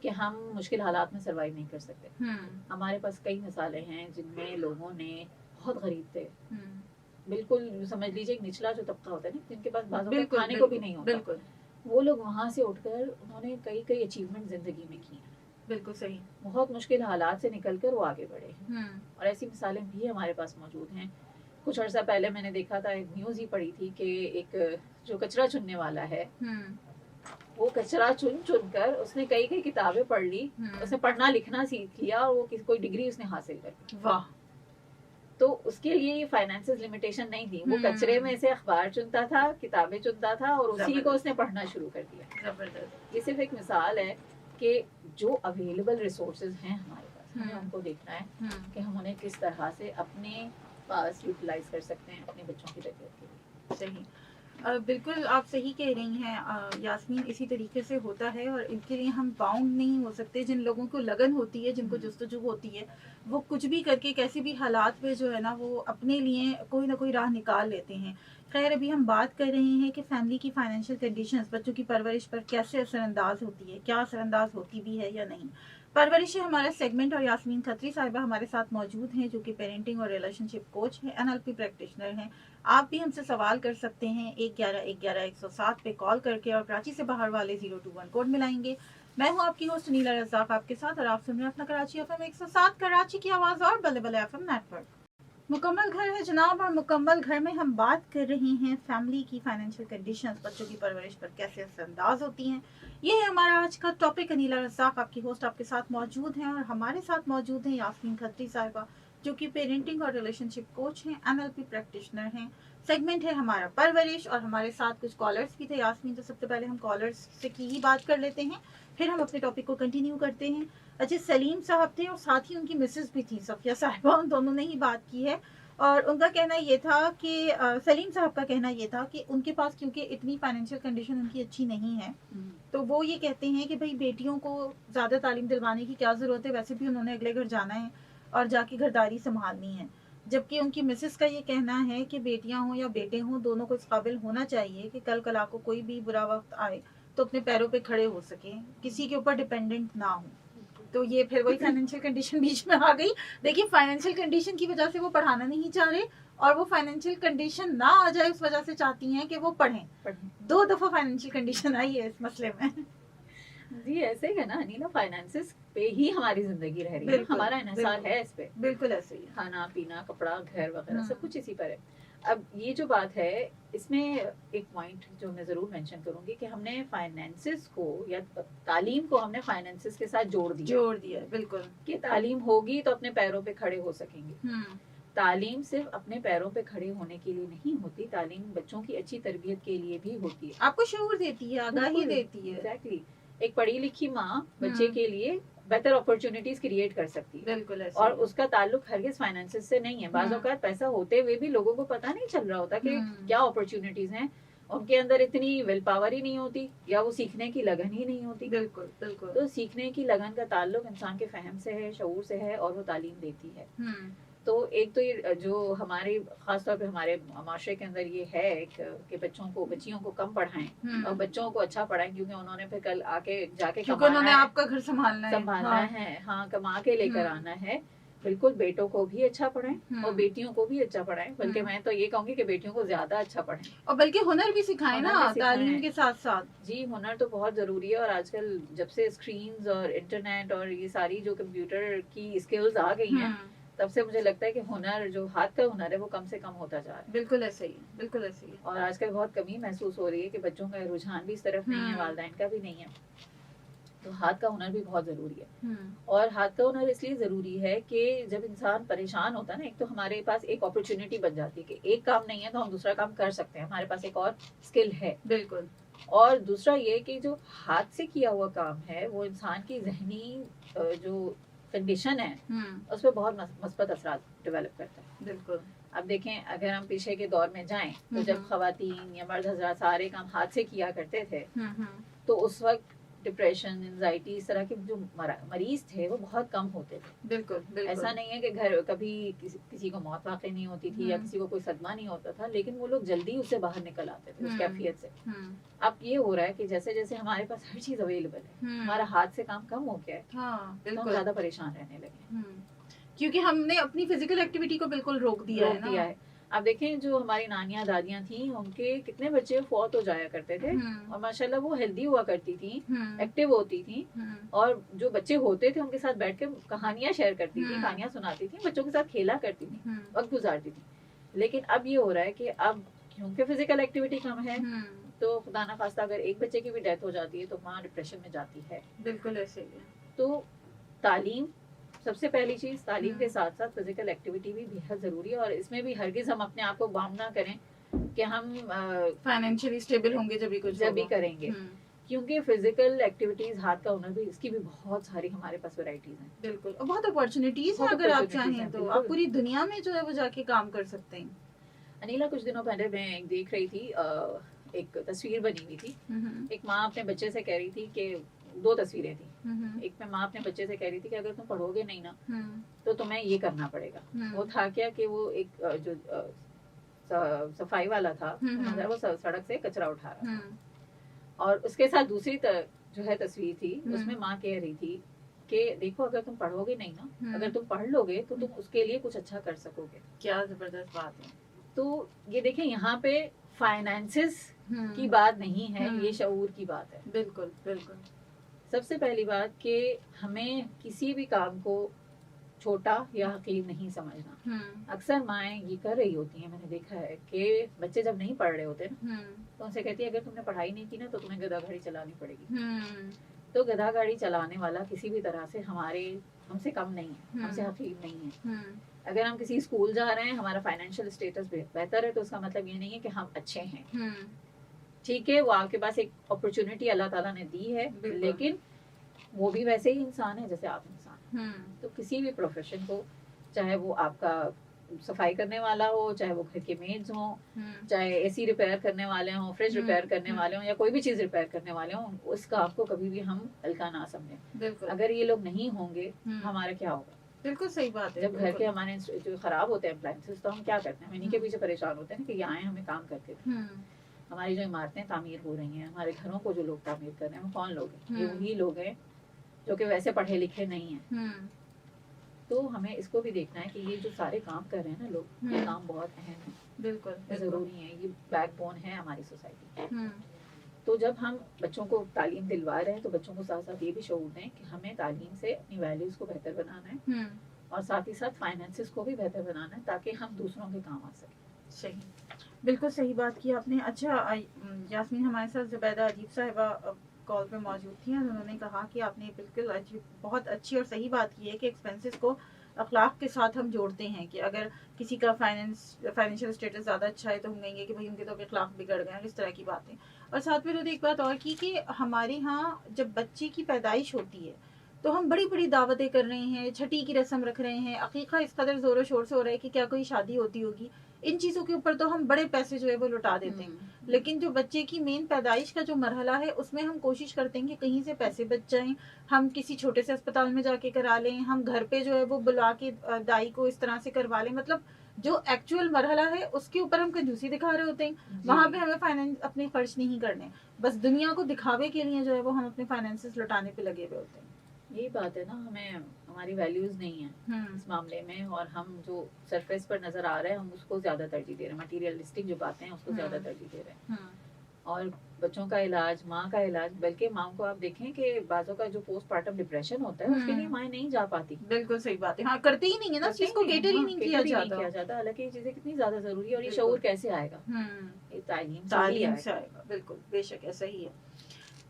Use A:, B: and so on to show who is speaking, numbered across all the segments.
A: کہ ہم مشکل حالات میں سروائیو نہیں کر سکتے. ہمارے پاس کئی مثالیں ہیں جن میں لوگوں نے بہت غریب تھے, بالکل سمجھ لیجیے ایک نچلا جو طبقہ ہوتا ہے نا, جن کے پاس بعض اوقات کھانے کو بھی نہیں ہوتا,
B: بالکل
A: وہ لوگ وہاں سے اٹھ کر انہوں نے کئی اچیومنٹ زندگی میں کی ہیں.
B: بالکل صحیح.
A: بہت مشکل حالات سے نکل کر وہ آگے بڑھے ہیں, اور ایسی مثالیں بھی ہمارے پاس موجود ہیں. کچھ عرصہ پہلے میں نے دیکھا تھا, ایک نیوز ہی پڑھی تھی کہ ایک جو کچرا چننے والا ہے, وہ کچرا چن کر اس نے کئی کتابیں پڑھ لی, اس نے پڑھنا لکھنا سیکھ لیا, اور وہ کوئی ڈگری اس نے حاصل کر لی.
B: واہ. تو
A: اس کے لیے یہ فائنینشیل لمیٹیشن نہیں تھی, وہ کچرے میں سے اخبار چنتا تھا, کتابیں چنتا تھا, اور اسی کو اس نے پڑھنا شروع کر دیا.
B: زبردست.
A: یہ صرف ایک مثال ہے کہ جو اویلیبل ریسورسز ہیں ہمارے پاس, ہمیں ان کو دیکھنا ہے کہ ہم انہیں کس طرح سے اپنے پاس یوٹیلائز کر سکتے ہیں اپنے بچوں کی تربیت کے لیے.
B: صحیح. بالکل آپ صحیح کہہ رہی ہیں یاسمین, اسی طریقے سے ہوتا ہے, اور ان کے لیے ہم باؤنڈ نہیں ہو سکتے. جن لوگوں کو لگن ہوتی ہے, جن کو جستجو ہوتی ہے, وہ کچھ بھی کر کے کیسی بھی حالات میں جو ہے نا وہ اپنے لیے کوئی نہ کوئی راہ نکال لیتے ہیں. خیر, ابھی ہم بات کر رہے ہیں کہ فیملی کی فائنینشیل کنڈیشنز بچوں کی پرورش پر کیسے اثر انداز ہوتی ہے, کیا اثر انداز ہوتی بھی ہے یا نہیں. پرورش ہے ہمارا سیگمنٹ, اور یاسمین کھتری صاحبہ ہمارے ساتھ موجود ہیں جو کہ پیرنٹنگ اور ریلیشن شپ کوچ ہیں, NLP پریکٹیشنر ہیں. آپ بھی ہم سے سوال کر سکتے ہیں 111-111-107 پہ کال کر کے, اور کراچی سے باہر والے 021 کوڈ ملائیں گے. میں ہوں آپ کی ہوسٹ نیلا رزاق آپ کے ساتھ, اور آپ سن رہے ہیں اپنا کراچی FM 107, کراچی کی آواز اور Balle Balle FM net work. مکمل گھر ہے جناب, اور مکمل گھر میں ہم بات کر رہی ہیں فیملی کی فائنینشیل کنڈیشنز بچوں کی پرورش پر کیسے اثر انداز ہوتی ہیں. یہ ہے ہمارا آج کا ٹاپک. انیلا رزاق آپ کی ہوسٹ آپ کے ساتھ موجود ہیں, اور ہمارے ساتھ موجود ہیں یاسمین کھتری صاحبہ جو کہ پیرنٹنگ اور ریلیشن شپ کوچ ہیں, NLP پریکٹیشنر ہیں. سیگمنٹ ہے ہمارا پرورش, اور ہمارے ساتھ کچھ کالرز بھی تھے یاسمین. تو سب سے پہلے ہم کالرز سے کی ہی بات کر لیتے ہیں, پھر ہم اپنے ٹاپک کو کنٹینیو کرتے ہیں. اچھا, سلیم صاحب تھے, اور ساتھ ہی ان کی مسز بھی تھی صفیہ صاحبہ, ان دونوں نے ہی بات کی ہے. اور ان کا کہنا یہ تھا کہ سلیم صاحب کا کہنا یہ تھا کہ ان کے پاس کیونکہ اتنی فائنینشیل کنڈیشن ان کی اچھی نہیں ہے, تو وہ یہ کہتے ہیں کہ بھائی بیٹیوں کو زیادہ تعلیم دلوانے کی کیا ضرورت ہے, ویسے بھی انہوں نے اگلے گھر جانا ہے اور جا کے گھرداری سنبھالنی ہے. جبکہ ان کی مسز کا یہ کہنا ہے کہ بیٹیاں ہوں یا بیٹے ہوں, دونوں کو اس قابل ہونا چاہیے کہ کل کلا کو کوئی بھی برا وقت آئے تو اپنے پیروں پہ کھڑے ہو سکیں, کسی کے اوپر ڈپینڈنٹ نہ ہوں. تو یہ پھر وہی فائنینشیل کنڈیشن بیچ میں آ گئی. دیکھیے, فائنینشیل کنڈیشن کی وجہ سے وہ پڑھانا نہیں چاہ رہے, اور وہ فائنینشیل کنڈیشن نہ آ جائے اس وجہ سے چاہتی ہیں کہ وہ پڑھیں. 2 دفعہ فائنینشیل کنڈیشن آئی ہے اس مسئلے میں.
A: جی ایسے ہی ہے نا انیلا, فائنانسز پہ ہی ہماری زندگی رہ رہی ہے, ہمارا انحصار ہے اس پہ.
B: بالکل ایسے ہی,
A: کھانا پینا کپڑا گھر وغیرہ سب کچھ اسی پر ہے. اب یہ جو بات ہے, اس میں ایک پوائنٹ جو میں ضرور مینشن کروں گی کہ ہم نے فائنانسز کو یا تعلیم کو ہم نے فائنانسز کے ساتھ جوڑ دیا. بالکل, کہ تعلیم ہوگی تو اپنے پیروں پہ کھڑے ہو سکیں گے. تعلیم صرف اپنے پیروں پہ کھڑے ہونے کے لیے نہیں ہوتی, تعلیم بچوں کی اچھی تربیت کے لیے بھی ہوتی ہے.
B: آپ کو شعور دیتی ہے, آگاہی دیتی ہے.
A: ایگزیکٹلی, ایک پڑھی لکھی ماں بچے کے لیے بہتر اپرچونٹیز کریٹ کر سکتی ہے.
B: بالکل,
A: اور اس کا تعلق ہرگز فائنانسز سے نہیں ہے. بعض اوقات پیسہ ہوتے ہوئے بھی لوگوں کو پتہ نہیں چل رہا ہوتا کہ کیا اپرچونیٹیز ہیں, ان کے اندر اتنی ول پاور ہی نہیں ہوتی, یا وہ سیکھنے کی لگن ہی نہیں ہوتی.
B: بالکل بالکل.
A: تو سیکھنے کی لگن کا تعلق انسان کے فہم سے ہے, شعور سے ہے, اور وہ تعلیم دیتی ہے. تو ایک تو یہ جو ہمارے خاص طور پہ ہمارے معاشرے کے اندر یہ ہے کہ بچیوں کو کم پڑھائیں اور بچوں کو اچھا پڑھائیں, کیونکہ انہوں نے پھر کل آگے جا کے
B: انہوں نے آپ کا گھر سنبھالنا
A: ہے, ہاں کما کے لے کر آنا ہے. بالکل, بیٹوں کو بھی اچھا پڑھائیں اور بیٹیوں کو بھی اچھا پڑھائیں, بلکہ میں تو یہ کہوں گی کہ بیٹیوں کو زیادہ اچھا پڑھائیں,
B: اور بلکہ ہنر بھی سکھائیں نا تعلیم کے ساتھ ساتھ.
A: جی, ہنر تو بہت ضروری ہے, اور آج کل جب سے اسکرینز اور انٹرنیٹ اور یہ ساری جو کمپیوٹر کی اسکلز آ گئی ہیں, تب سے مجھے لگتا ہے کہ ہنر جو ہاتھ کا ہنر ہے وہ کم سے کم ہوتا جا رہا ہے.
B: بالکل ایسے ہی, بالکل ایسے ہی.
A: اور آج کل بہت کمی محسوس ہو رہی ہے کہ بچوں کا رجحان بھی اس طرف نہیں ہے, والدین کا بھی نہیں ہے. تو ہاتھ کا ہنر بھی بہت ضروری ہے. اور ہاتھ کا ہنر اس لیے ضروری ہے کہ جب انسان پریشان ہوتا ہے نا, ایک تو ہمارے پاس ایک اپرچونٹی بن جاتی ہے کہ ایک کام نہیں ہے تو ہم دوسرا کام کر سکتے ہیں, ہمارے پاس ایک اور اسکل ہے.
B: بالکل.
A: اور دوسرا یہ کہ جو ہاتھ سے کیا ہوا کام ہے وہ انسان کی ذہنی جو کنڈیشن ہے اس پہ بہت مثبت اثرات ڈیولپ کرتا ہے.
B: بالکل.
A: اب دیکھیں, اگر ہم پیچھے کے دور میں جائیں تو جب خواتین یا مرد حضرات سارے کام ہاتھ سے کیا کرتے تھے, تو اس وقت ڈپریشن، انزائٹی، اس طرح کے جو مریض تھے وہ بہت کم ہوتے تھے.
B: بالکل
A: ایسا نہیں ہے کہ گھر کبھی کسی کو موت واقع نہیں ہوتی تھی یا کسی کو کوئی صدمہ نہیں ہوتا تھا، لیکن وہ لوگ جلدی اس سے باہر نکل آتے تھے اس کیفیت سے. اب یہ ہو رہا ہے کہ جیسے جیسے ہمارے پاس ہر چیز اویلیبل ہے، ہمارا ہاتھ سے کام کم ہو گیا ہے، تو ہم زیادہ پریشان رہنے لگے
B: کیونکہ ہم نے اپنی فزیکل ایکٹیویٹی کو بالکل روک دیا ہے.
A: اب دیکھیں جو ہماری نانیاں دادیاں تھیں ان کے کتنے بچے فوت ہو جایا کرتے تھے، اور ماشاءاللہ وہ ہیلدی ہوا کرتی تھیں، ایکٹیو ہوتی تھیں، اور جو بچے ہوتے تھے ان کے ساتھ بیٹھ کے کہانیاں شیئر کرتی تھیں، کہانیاں سناتی تھیں، بچوں کے ساتھ کھیلا کرتی تھیں، وقت گزارتی تھیں. لیکن اب یہ ہو رہا ہے کہ اب کیونکہ فزیکل ایکٹیویٹی کم ہے تو خدا نہ خواستہ اگر ایک بچے کی بھی ڈیتھ ہو جاتی ہے تو ماں ڈپریشن میں جاتی ہے.
B: بالکل ایسے ہی ہے.
A: تو تعلیم سب سے پہلی چیز، تعلیم کے ساتھ ساتھ فزیکل ایکٹیویٹی بھی بہت ضروری ہے، اور اس میں بھی ہرگز ہم اپنے آپ کو بام نہ کریں کہ ہم
B: فائنینشلی اسٹیبل ہوں گے جب بھی
A: کریں گے، کیونکہ فزیکل ایکٹیویٹیز، ہاتھ کا ہنر بھی، اس کی بھی بہت ساری ہمارے پاس ورائٹیز ہیں.
B: بالکل، اور بہت اپارچونیٹیز ہیں، اگر آپ چاہیں تو آپ پوری دنیا میں جو ہے وہ جا کے کام کر سکتے ہیں.
A: انیلا کچھ دنوں پہلے میں دیکھ رہی تھی، ایک تصویر بنی ہوئی تھی، ایک ماں اپنے بچے سے کہہ رہی تھی کہ 2 تصویریں تھیں، ایک میں ماں اپنے بچے سے کہہ رہی تھی کہ اگر تم پڑھو گے نہیں نا تو تمہیں یہ کرنا پڑے گا. وہ تھا کیا کہ وہ ایک جو صفائی والا تھا وہ سڑک سے کچرا اٹھا رہا تھا، اور اس کے ساتھ دوسری جو ہے تصویر تھی، اس میں ماں کہہ رہی تھی کہ دیکھو اگر تم پڑھو گے نہیں نا، اگر تم پڑھ لو گے تو تم اس کے لیے کچھ اچھا کر سکو گے.
B: کیا زبردست بات ہے.
A: تو یہ دیکھیں یہاں پہ فائنانسز کی بات نہیں ہے، یہ شعور کی بات ہے.
B: بالکل بالکل.
A: سب سے پہلی بات کہ ہمیں کسی بھی کام کو چھوٹا یا حقیر نہیں سمجھنا. اکثر مائیں یہ کر رہی ہوتی ہیں، میں نے دیکھا ہے کہ بچے جب نہیں پڑھ رہے ہوتے نا تو ان سے کہتی ہے اگر تم نے پڑھائی نہیں کی نا تو تمہیں گدھا گاڑی چلانی پڑے گی. تو گدھا گاڑی چلانے والا کسی بھی طرح سے ہم سے کم نہیں ہے، ہم سے حقیر نہیں ہے. اگر ہم کسی اسکول جا رہے ہیں، ہمارا فائنینشیل اسٹیٹس بہتر ہے تو اس کا مطلب یہ نہیں ہے کہ ہم اچھے ہیں. ٹھیک ہے، وہ آپ کے پاس ایک اپرچونٹی اللہ تعالیٰ نے دی ہے، لیکن وہ بھی ویسے ہی انسان ہے جیسے آپ انسان. تو کسی بھی پروفیشن کو، چاہے وہ آپ کا صفائی کرنے والا ہو، چاہے وہ گھر کے میڈز ہوں، چاہے اے سی ریپیئر کرنے والے ہوں، فریج ریپیئر کرنے والے ہوں، یا کوئی بھی چیز ریپیئر کرنے والے ہوں، اس کام کو کبھی بھی ہم ہلکا نہ سمجھیں. اگر یہ لوگ نہیں ہوں گے ہمارا کیا ہوگا؟
B: بالکل صحیح بات ہے.
A: جب گھر کے ہمارے جو خراب ہوتے ہیں اپلائنسز تو ہم کیا کرتے ہیں؟ انہیں کے پیچھے پریشان ہوتے ہیں کہ یہ آئیں ہمیں کام کر کے. ہماری جو عمارتیں تعمیر ہو رہی ہیں، ہمارے گھروں کو جو لوگ تعمیر کر رہے ہیں وہ کون لوگ ہیں؟ یہ وہی لوگ ہیں جو کہ ویسے پڑھے لکھے نہیں ہیں. تو ہمیں اس کو بھی دیکھنا ہے کہ یہ جو سارے کام کر رہے ہیں نا لوگ، یہ کام بہت اہم ہے،
B: بالکل
A: ضروری ہے، یہ بیک بون ہے ہماری سوسائٹی. تو جب ہم بچوں کو تعلیم دلوا رہے ہیں تو بچوں کو ساتھ ساتھ یہ بھی شعور دیں کہ ہمیں تعلیم سے اپنی ویلیوز کو بہتر بنانا ہے، اور ساتھ ہی ساتھ فائنینسز کو بھی بہتر بنانا ہے تاکہ ہم دوسروں کے کام آ سکیں.
B: صحیح، بالکل صحیح بات کی آپ نے. اچھا یاسمین، ہمارے ساتھ زبیدہ ادیب صاحبہ کال پہ موجود تھی، انہوں نے کہا کہ آپ نے بالکل بہت اچھی اور صحیح بات کی ہے کہ ایکسپینسز کو اخلاق کے ساتھ ہم جوڑتے ہیں، کہ اگر کسی کا فائنینشیل اسٹیٹس زیادہ اچھا ہے تو ہم کہیں گے کہ بھائی ان کے تو اخلاق بگڑ گئے ہیں، اس طرح کی باتیں. اور ساتھ میں ایک بات اور کی کہ ہمارے ہاں جب بچے کی پیدائش ہوتی ہے تو ہم بڑی بڑی دعوتیں کر رہے ہیں، چھٹی کی رسم رکھ رہے ہیں، عقیقہ اس قدر زور و شور سے ہو رہا ہے کہ کیا کوئی شادی ہوتی ہوگی. ان چیزوں کے اوپر تو ہم بڑے پیسے جو ہے وہ لٹا دیتے ہیں، لیکن جو بچے کی مین پیدائش کا جو مرحلہ ہے اس میں ہم کوشش کرتے ہیں کہ کہیں سے پیسے بچ جائیں، ہم کسی چھوٹے سے اسپتال میں جا کے کرا لیں، ہم گھر پہ جو ہے وہ بلا کے دائی کو اس طرح سے کروا لیں. مطلب جو ایکچوئل مرحلہ ہے اس کے اوپر ہم کنجوسی دکھا رہے ہوتے ہیں، وہاں پہ ہمیں فائنینس اپنے خرچ نہیں کرنے، بس دنیا کو دکھاوے کے لیے جو ہے وہ ہم اپنے فائنینسز لٹانے پہ لگے ہوئے ہوتے ہیں.
A: یہی بات ہے نا، ہماری ویلیوز نہیں ہیں اس معاملے میں، اور ہم جو سرفیس پر نظر آ رہے ہیں ہم اس کو زیادہ ترجیح دے رہے ہیں، مٹیریلسٹک جو باتیں ہیں اس کو زیادہ ترجیح دے رہے ہیں. اور بچوں کا علاج، ماں کا علاج، بلکہ ماں کو آپ دیکھیں کہ بعضوں کا جو پوسٹ پارٹم ڈپریشن ہوتا ہے اس کے لیے مائیں نہیں جا پاتی.
B: بالکل صحیح بات ہے. ہاں، کرتے ہی نہیں ہے نا، چیز کو کیٹر ہی نہیں کیا
A: جاتا. حالانکہ یہ چیزیں کتنی زیادہ ضروری ہے، اور یہ شعور کیسے آئے گا؟ یہ تعلیم
B: سے آئے گا. بالکل بے شک ایسا ہی ہے.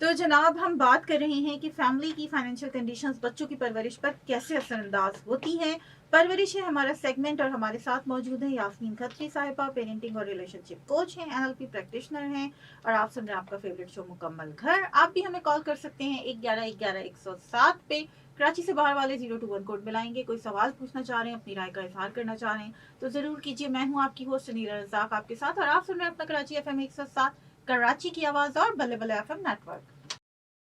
B: تو جناب ہم بات کر رہے ہیں کہ فیملی کی فائنینشیل کنڈیشنز بچوں کی پرورش پر کیسے اثر انداز ہوتی ہیں. پرورش ہے ہمارا سیگمنٹ، اور ہمارے ساتھ موجود ہیں یاسمین کھتری صاحبہ، پیرنٹنگ اور ریلیشن شپ کوچ ہیں، NLP پریکٹیشنر ہیں، اور آپ سن رہے ہیں آپ کا فیوریٹ شو مکمل گھر. آپ بھی ہمیں کال کر سکتے ہیں 111-11-107 پہ. کراچی سے باہر والے 021 کوڈ ملائیں گے. کوئی سوال پوچھنا چاہ رہے ہیں، اپنی رائے کا اظہار کرنا چاہ رہے ہیں تو ضرور کیجیے. میں ہوں آپ کی ہوسٹ انیلا رزاق آپ کے ساتھ، اور آپ سن رہے ہیں اپنا کراچی FM 107 کراچی کی آواز اور Balle Balle FM net work.